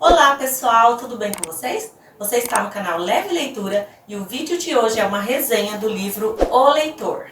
Olá pessoal, tudo bem com vocês? Você está no canal Leve Leitura e o vídeo de hoje é uma resenha do livro O Leitor.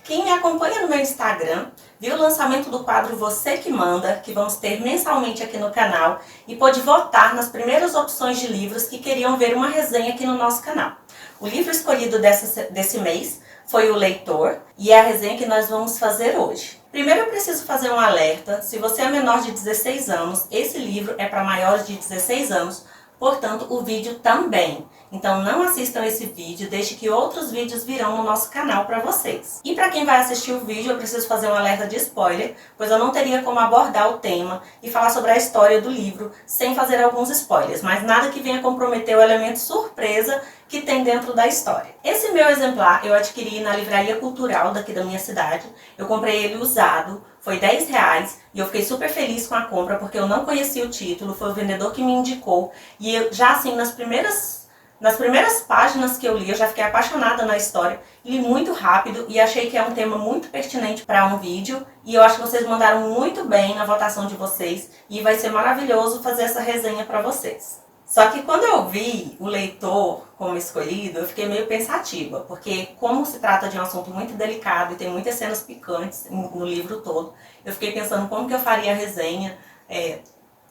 Quem me acompanha no meu Instagram viu o lançamento do quadro Você Que Manda, que vamos ter mensalmente aqui no canal, e pôde votar nas primeiras opções de livros que queriam ver uma resenha aqui no nosso canal. O livro escolhido desse mês foi O Leitor e é a resenha que nós vamos fazer hoje. Primeiro eu preciso fazer um alerta: se você é menor de 16 anos, esse livro é para maiores de 16 anos, portanto o vídeo também. Então não assistam esse vídeo, deixe que outros vídeos virão no nosso canal para vocês. E para quem vai assistir o vídeo, eu preciso fazer um alerta de spoiler, pois eu não teria como abordar o tema e falar sobre a história do livro sem fazer alguns spoilers, mas nada que venha comprometer o elemento surpresa que tem dentro da história. Esse meu exemplar eu adquiri na livraria cultural daqui da minha cidade. Eu comprei ele usado, foi R$10 e eu fiquei super feliz com a compra porque eu não conhecia o título, foi o vendedor que me indicou e eu, já assim nas primeiras páginas que eu li, eu já fiquei apaixonada na história, li muito rápido e achei que é um tema muito pertinente para um vídeo e eu acho que vocês mandaram muito bem na votação de vocês e vai ser maravilhoso fazer essa resenha para vocês. Só que quando eu vi O Leitor como escolhido, eu fiquei meio pensativa, porque como se trata de um assunto muito delicado e tem muitas cenas picantes no livro todo, eu fiquei pensando como que eu faria a resenha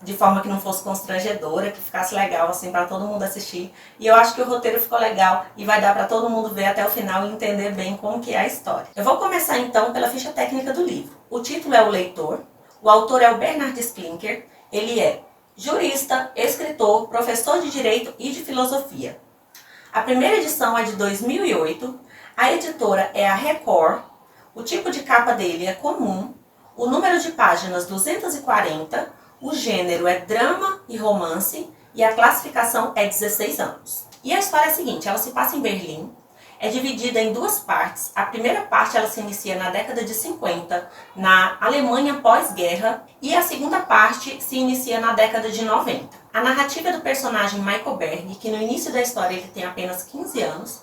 de forma que não fosse constrangedora, que ficasse legal assim para todo mundo assistir. E eu acho que o roteiro ficou legal e vai dar para todo mundo ver até o final e entender bem como que é a história. Eu vou começar então pela ficha técnica do livro. O título é O Leitor, o autor é o Bernard Splinker, ele é jurista, escritor, professor de direito e de filosofia. A primeira edição é de 2008, a editora é a Record, o tipo de capa dele é comum, o número de páginas 240, o gênero é drama e romance e a classificação é 16 anos. E a história é a seguinte: ela se passa em Berlim, é dividida em duas partes. A primeira parte ela se inicia na década de 50, na Alemanha pós-guerra, e a segunda parte se inicia na década de 90. A narrativa é do personagem Michael Berg, que no início da história ele tem apenas 15 anos,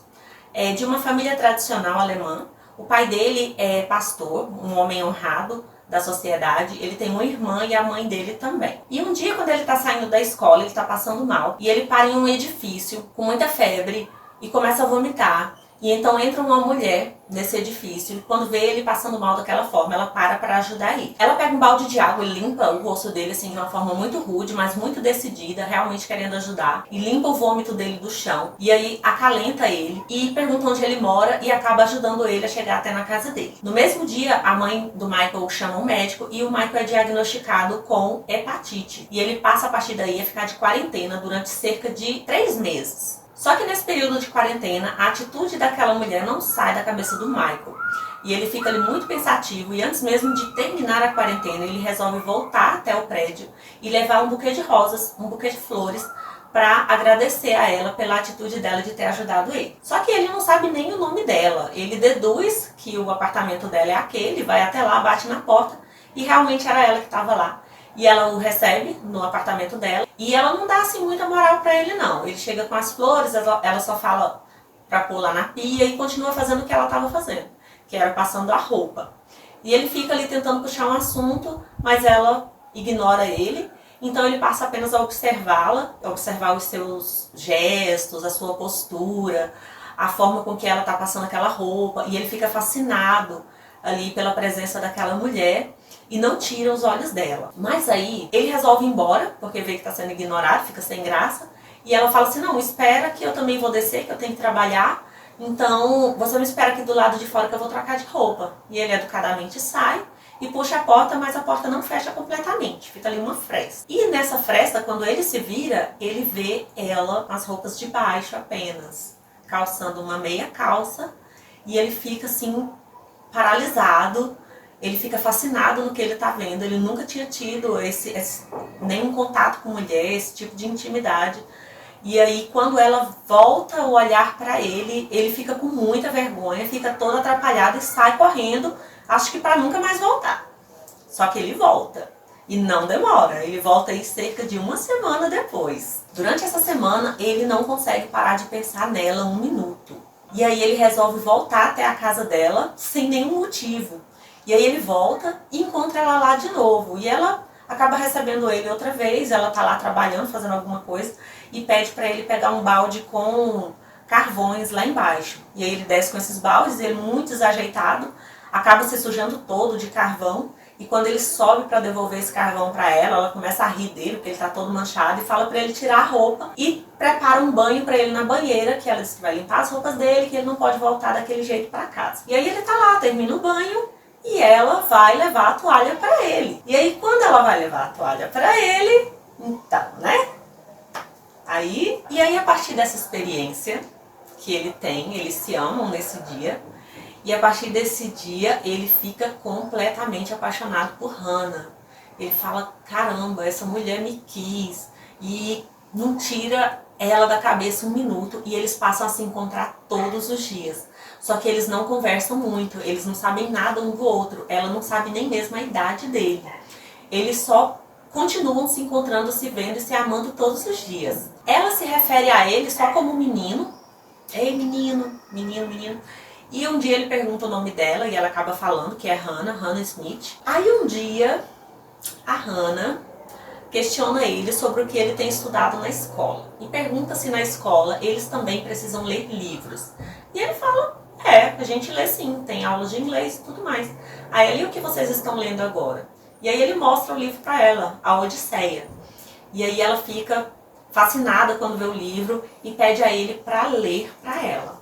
é de uma família tradicional alemã. O pai dele é pastor, um homem honrado da sociedade, ele tem uma irmã e a mãe dele também. E um dia, quando ele está saindo da escola, ele está passando mal, e ele para em um edifício com muita febre e começa a vomitar. E então entra uma mulher nesse edifício e quando vê ele passando mal daquela forma, ela para ajudar ele. Ela pega um balde de água e limpa o rosto dele assim de uma forma muito rude, mas muito decidida, realmente querendo ajudar. E limpa o vômito dele do chão. E aí acalenta ele e pergunta onde ele mora e acaba ajudando ele a chegar até na casa dele. No mesmo dia, a mãe do Michael chama um médico e o Michael é diagnosticado com hepatite. E ele passa a partir daí a ficar de quarentena durante cerca de 3 meses. Só que nesse período de quarentena, a atitude daquela mulher não sai da cabeça do Michael. E ele fica ali muito pensativo e antes mesmo de terminar a quarentena, ele resolve voltar até o prédio e levar um buquê de rosas, um buquê de flores, para agradecer a ela pela atitude dela de ter ajudado ele. Só que ele não sabe nem o nome dela. Ele deduz que o apartamento dela é aquele, vai até lá, bate na porta e realmente era ela que estava lá. E ela o recebe no apartamento dela. E ela não dá assim muita moral pra ele não. Ele chega com as flores, ela só fala pra pôr lá na pia e continua fazendo o que ela estava fazendo, que era passando a roupa. E ele fica ali tentando puxar um assunto, mas ela ignora ele. Então ele passa apenas a observá-la, observar os seus gestos, a sua postura, a forma com que ela está passando aquela roupa. E ele fica fascinado ali pela presença daquela mulher e não tira os olhos dela. Mas aí ele resolve ir embora, porque vê que está sendo ignorado, fica sem graça. E ela fala assim: não, espera que eu também vou descer, que eu tenho que trabalhar. Então você me espera aqui do lado de fora que eu vou trocar de roupa. E ele educadamente sai e puxa a porta, mas a porta não fecha completamente. Fica ali uma fresta. E nessa fresta, quando ele se vira, ele vê ela, as roupas de baixo apenas, calçando uma meia calça. E ele fica assim, paralisado. Ele fica fascinado no que ele está vendo. Ele nunca tinha tido nenhum contato com mulher, esse tipo de intimidade. E aí, quando ela volta o olhar para ele, ele fica com muita vergonha, fica todo atrapalhado e sai correndo, acho que para nunca mais voltar. Só que ele volta. E não demora. Ele volta aí cerca de 1 semana depois. Durante essa semana, ele não consegue parar de pensar nela 1 minuto. E aí ele resolve voltar até a casa dela sem nenhum motivo. E aí ele volta e encontra ela lá de novo. E ela acaba recebendo ele outra vez, ela tá lá trabalhando, fazendo alguma coisa, e pede para ele pegar um balde com carvões lá embaixo. E aí ele desce com esses baldes, ele muito desajeitado, acaba se sujando todo de carvão. E quando ele sobe para devolver esse carvão para ela começa a rir dele, porque ele tá todo manchado, e fala para ele tirar a roupa e prepara um banho para ele na banheira, que ela diz que vai limpar as roupas dele, que ele não pode voltar daquele jeito para casa. E aí ele tá lá, termina o banho, e ela vai levar a toalha para ele. E aí quando ela vai levar a toalha para ele, então, né? E aí a partir dessa experiência que ele tem, eles se amam nesse dia, e a partir desse dia ele fica completamente apaixonado por Hannah. Ele fala, caramba, essa mulher me quis, e não tira ela da cabeça um minuto, e eles passam a se encontrar todos os dias. Só que eles não conversam muito, eles não sabem nada um do outro, ela não sabe nem mesmo a idade dele. Eles só continuam se encontrando, se vendo e se amando todos os dias. Ela se refere a ele só como menino. Ei, menino, menino, menino. E um dia ele pergunta o nome dela e ela acaba falando que é Hannah Smith. Aí um dia a Hannah questiona ele sobre o que ele tem estudado na escola. E pergunta se na escola eles também precisam ler livros. E ele fala, a gente lê sim, tem aulas de inglês e tudo mais. Aí ele, o que vocês estão lendo agora? E aí ele mostra o livro para ela, a Odisseia. E aí ela fica fascinada quando vê o livro e pede a ele para ler para ela.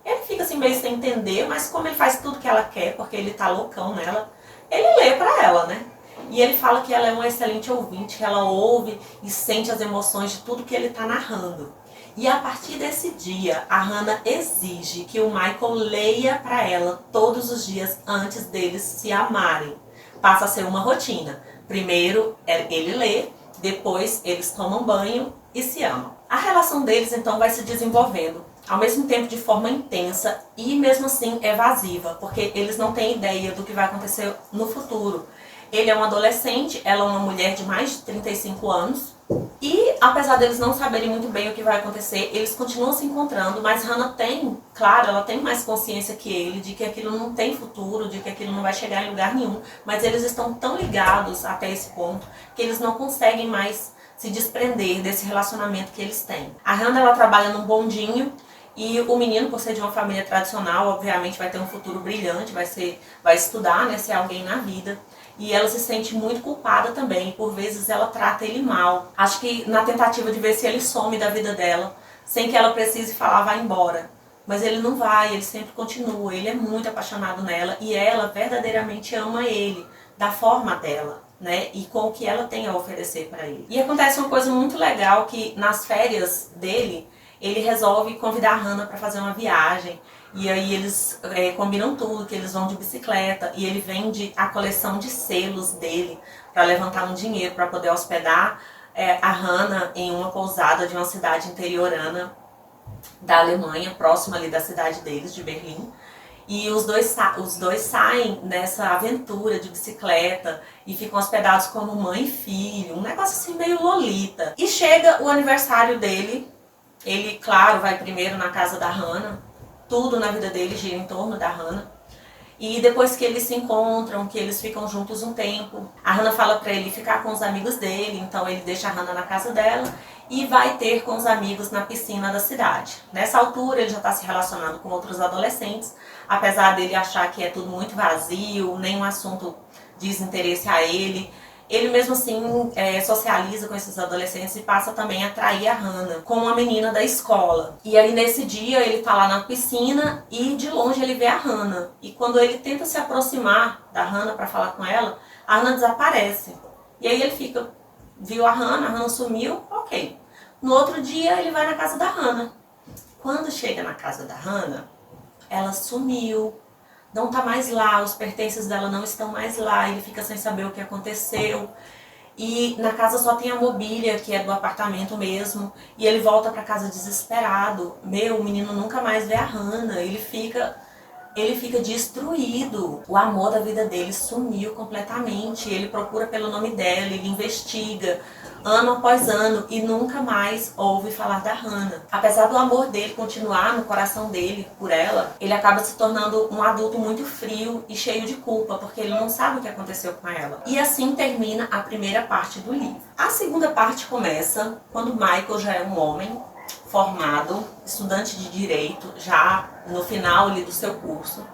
Ele fica assim meio sem entender, mas como ele faz tudo que ela quer, porque ele tá loucão nela, ele lê para ela, né? E ele fala que ela é uma excelente ouvinte, que ela ouve e sente as emoções de tudo que ele tá narrando. E a partir desse dia, a Hannah exige que o Michael leia para ela todos os dias antes deles se amarem. Passa a ser uma rotina. Primeiro ele lê, depois eles tomam banho e se amam. A relação deles então vai se desenvolvendo, ao mesmo tempo de forma intensa e mesmo assim evasiva, porque eles não têm ideia do que vai acontecer no futuro. Ele é um adolescente, ela é uma mulher de mais de 35 anos. E apesar deles não saberem muito bem o que vai acontecer, eles continuam se encontrando, mas Hannah tem, claro, ela tem mais consciência que ele de que aquilo não tem futuro, de que aquilo não vai chegar em lugar nenhum, mas eles estão tão ligados até esse ponto que eles não conseguem mais se desprender desse relacionamento que eles têm. A Hannah, ela trabalha num bondinho e o menino, por ser de uma família tradicional, obviamente vai ter um futuro brilhante, vai estudar, né, ser alguém na vida. E ela se sente muito culpada também, por vezes ela trata ele mal. Acho que na tentativa de ver se ele some da vida dela, sem que ela precise falar, vai embora. Mas ele não vai, ele sempre continua, ele é muito apaixonado nela e ela verdadeiramente ama ele, da forma dela, né? E com o que ela tem a oferecer para ele. E acontece uma coisa muito legal que nas férias dele, ele resolve convidar a Hannah para fazer uma viagem. E aí eles combinam tudo, que eles vão de bicicleta e ele vende a coleção de selos dele para levantar um dinheiro para poder hospedar a Hannah em uma pousada de uma cidade interiorana da Alemanha, próxima ali da cidade deles, de Berlim. E os dois saem nessa aventura de bicicleta e ficam hospedados como mãe e filho, um negócio assim meio Lolita. E chega o aniversário dele, ele, claro, vai primeiro na casa da Hannah. Tudo na vida dele gira em torno da Hannah. E depois que eles se encontram, que eles ficam juntos um tempo, a Hannah fala pra ele ficar com os amigos dele, então ele deixa a Hannah na casa dela e vai ter com os amigos na piscina da cidade. Nessa altura ele já está se relacionando com outros adolescentes, apesar dele achar que é tudo muito vazio, nenhum assunto diz interesse a ele. Ele mesmo assim socializa com esses adolescentes e passa também a atrair a Hannah com uma menina da escola. E aí nesse dia ele tá lá na piscina e de longe ele vê a Hannah. E quando ele tenta se aproximar da Hannah para falar com ela, a Hannah desaparece. E aí ele fica, viu a Hannah sumiu, ok. No outro dia ele vai na casa da Hannah. Quando chega na casa da Hannah, ela sumiu. Não tá mais lá, os pertences dela não estão mais lá, ele fica sem saber o que aconteceu. E na casa só tem a mobília, que é do apartamento mesmo, e ele volta pra casa desesperado. O menino nunca mais vê a Hannah, ele fica ele fica destruído. O amor da vida dele sumiu completamente. Ele procura pelo nome dela, ele investiga ano após ano e nunca mais ouve falar da Hannah. Apesar do amor dele continuar no coração dele por ela, ele acaba se tornando um adulto muito frio e cheio de culpa, porque ele não sabe o que aconteceu com ela. E assim termina a primeira parte do livro. A segunda parte começa quando Michael já é um homem formado, estudante de direito, já no final ali do seu curso.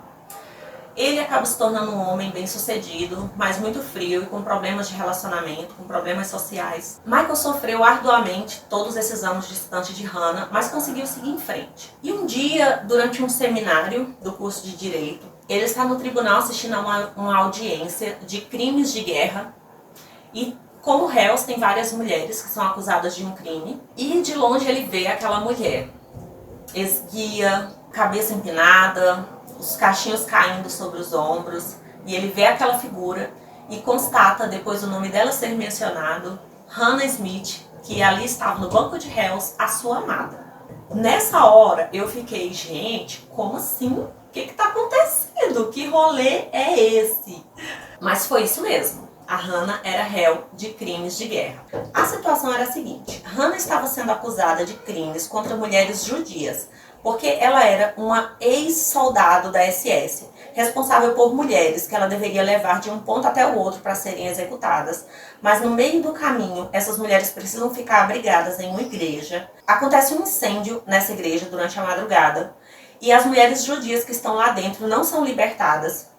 Ele acaba se tornando um homem bem-sucedido, mas muito frio e com problemas de relacionamento, com problemas sociais. Michael sofreu arduamente todos esses anos distante de Hannah, mas conseguiu seguir em frente. E um dia, durante um seminário do curso de Direito, ele está no tribunal assistindo a uma audiência de crimes de guerra e como réus tem várias mulheres que são acusadas de um crime. E de longe ele vê aquela mulher esguia, cabeça empinada, os cachinhos caindo sobre os ombros, e ele vê aquela figura e constata, depois do nome dela ser mencionado, Hannah Smith, que ali estava no banco de réus, a sua amada. Nessa hora eu fiquei, gente, como assim? O que está acontecendo? Que rolê é esse? Mas foi isso mesmo. A Hannah era réu de crimes de guerra. A situação era a seguinte: Hannah estava sendo acusada de crimes contra mulheres judias, porque ela era uma ex-soldado da SS, responsável por mulheres que ela deveria levar de um ponto até o outro para serem executadas. Mas no meio do caminho, essas mulheres precisam ficar abrigadas em uma igreja. Acontece um incêndio nessa igreja durante a madrugada, e as mulheres judias que estão lá dentro não são libertadas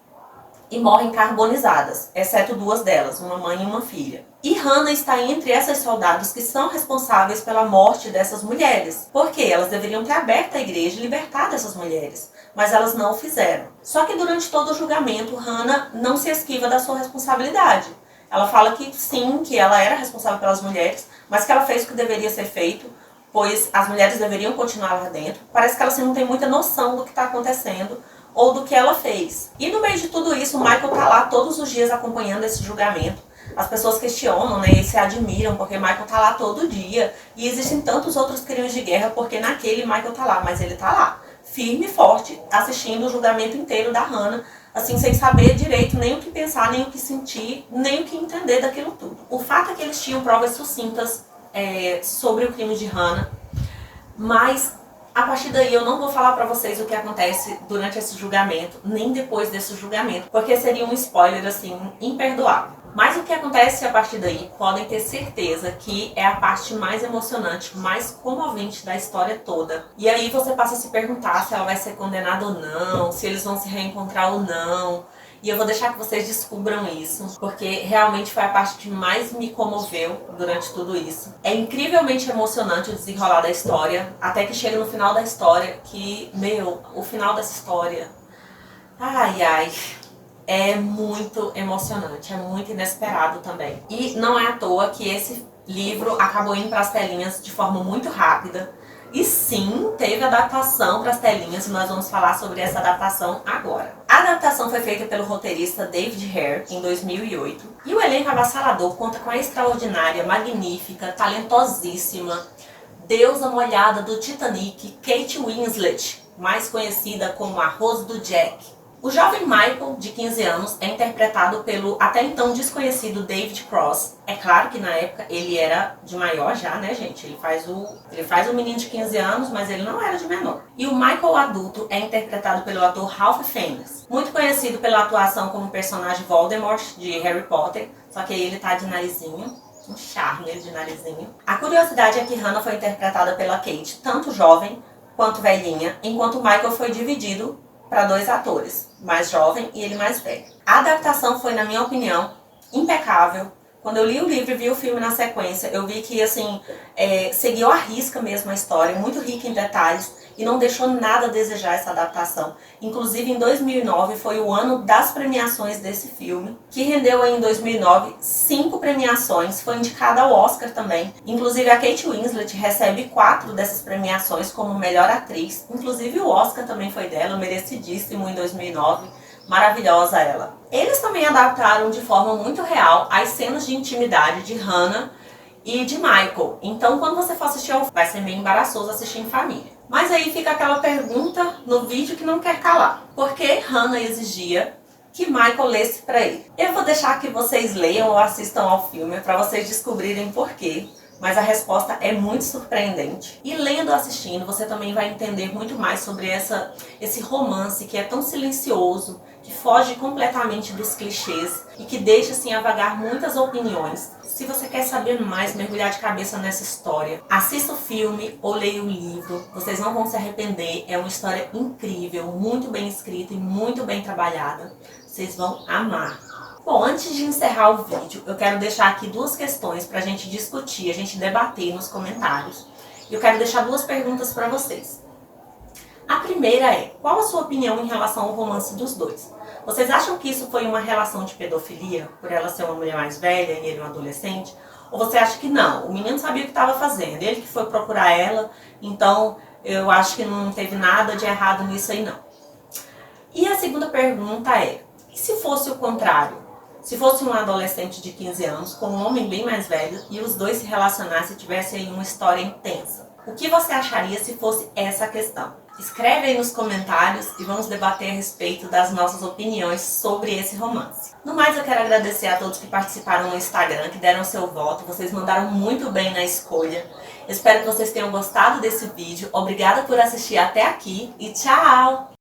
e morrem carbonizadas, exceto duas delas, uma mãe e uma filha. E Hannah está entre essas soldados que são responsáveis pela morte dessas mulheres, porque elas deveriam ter aberto a igreja e libertado essas mulheres, mas elas não o fizeram. Só que durante todo o julgamento, Hannah não se esquiva da sua responsabilidade. Ela fala que sim, que ela era responsável pelas mulheres, mas que ela fez o que deveria ser feito, pois as mulheres deveriam continuar lá dentro. Parece que ela assim, não tem muita noção do que está acontecendo, ou do que ela fez. E no meio de tudo isso, o Michael tá lá todos os dias acompanhando esse julgamento. As pessoas questionam, né, e se admiram, porque Michael tá lá todo dia. E existem tantos outros crimes de guerra, porque naquele Michael tá lá, mas ele tá lá, firme e forte, assistindo o julgamento inteiro da Hannah, assim, sem saber direito nem o que pensar, nem o que sentir, nem o que entender daquilo tudo. O fato é que eles tinham provas sucintas sobre o crime de Hannah, mas a partir daí eu não vou falar pra vocês o que acontece durante esse julgamento, nem depois desse julgamento, porque seria um spoiler, assim, imperdoável. Mas o que acontece a partir daí, podem ter certeza que é a parte mais emocionante, mais comovente da história toda. E aí você passa a se perguntar se ela vai ser condenada ou não, se eles vão se reencontrar ou não. E eu vou deixar que vocês descubram isso, porque realmente foi a parte que mais me comoveu durante tudo isso. É incrivelmente emocionante o desenrolar da história, até que chega no final da história, que, o final dessa história, ai, é muito emocionante, é muito inesperado também. E não é à toa que esse livro acabou indo para as telinhas de forma muito rápida. E sim, teve adaptação para as telinhas e nós vamos falar sobre essa adaptação agora. A adaptação foi feita pelo roteirista David Hare em 2008 e o elenco avassalador conta com a extraordinária, magnífica, talentosíssima deusa molhada do Titanic, Kate Winslet, mais conhecida como a Rose do Jack. O jovem Michael, de 15 anos, é interpretado pelo até então desconhecido David Cross. É claro que na época ele era de maior já, né, gente? Ele faz o menino de 15 anos, mas ele não era de menor. E o Michael adulto é interpretado pelo ator Ralph Fiennes, muito conhecido pela atuação como personagem Voldemort de Harry Potter, só que aí ele tá de narizinho. Um charme de narizinho. A curiosidade é que Hannah foi interpretada pela Kate, tanto jovem quanto velhinha, enquanto Michael foi dividido para dois atores, mais jovem e ele mais velho. A adaptação foi, na minha opinião, impecável. Quando eu li o livro e vi o filme na sequência, eu vi que, assim, seguiu à risca mesmo a história, muito rica em detalhes, e não deixou nada a desejar essa adaptação. Inclusive, em 2009 foi o ano das premiações desse filme, que rendeu aí, em 2009 5 premiações, foi indicada ao Oscar também. Inclusive, a Kate Winslet recebe 4 dessas premiações como melhor atriz. Inclusive, o Oscar também foi dela, merecidíssimo em 2009. Maravilhosa ela. Eles também adaptaram de forma muito real as cenas de intimidade de Hannah e de Michael. Então, quando você for assistir ao filme, vai ser meio embaraçoso assistir em família. Mas aí fica aquela pergunta no vídeo que não quer calar. Por que Hannah exigia que Michael lesse para ele? Eu vou deixar que vocês leiam ou assistam ao filme para vocês descobrirem por quê. Mas a resposta é muito surpreendente. E lendo ou assistindo, você também vai entender muito mais sobre esse romance que é tão silencioso, que foge completamente dos clichês e que deixa assim a vagar muitas opiniões. Se você quer saber mais, mergulhar de cabeça nessa história, assista o filme ou leia o livro. Vocês não vão se arrepender. É uma história incrível, muito bem escrita e muito bem trabalhada. Vocês vão amar. Bom, antes de encerrar o vídeo, eu quero deixar aqui duas questões para a gente discutir, a gente debater nos comentários. E eu quero deixar duas perguntas para vocês. A primeira é, qual a sua opinião em relação ao romance dos dois? Vocês acham que isso foi uma relação de pedofilia, por ela ser uma mulher mais velha e ele um adolescente? Ou você acha que não, o menino sabia o que estava fazendo, ele que foi procurar ela, então eu acho que não teve nada de errado nisso aí não. E a segunda pergunta é, e se fosse o contrário? Se fosse um adolescente de 15 anos com um homem bem mais velho e os dois se relacionassem e tivessem aí uma história intensa, o que você acharia se fosse essa a questão? Escreve aí nos comentários e vamos debater a respeito das nossas opiniões sobre esse romance. No mais, eu quero agradecer a todos que participaram no Instagram, que deram seu voto. Vocês mandaram muito bem na escolha. Eu espero que vocês tenham gostado desse vídeo. Obrigada por assistir até aqui e tchau!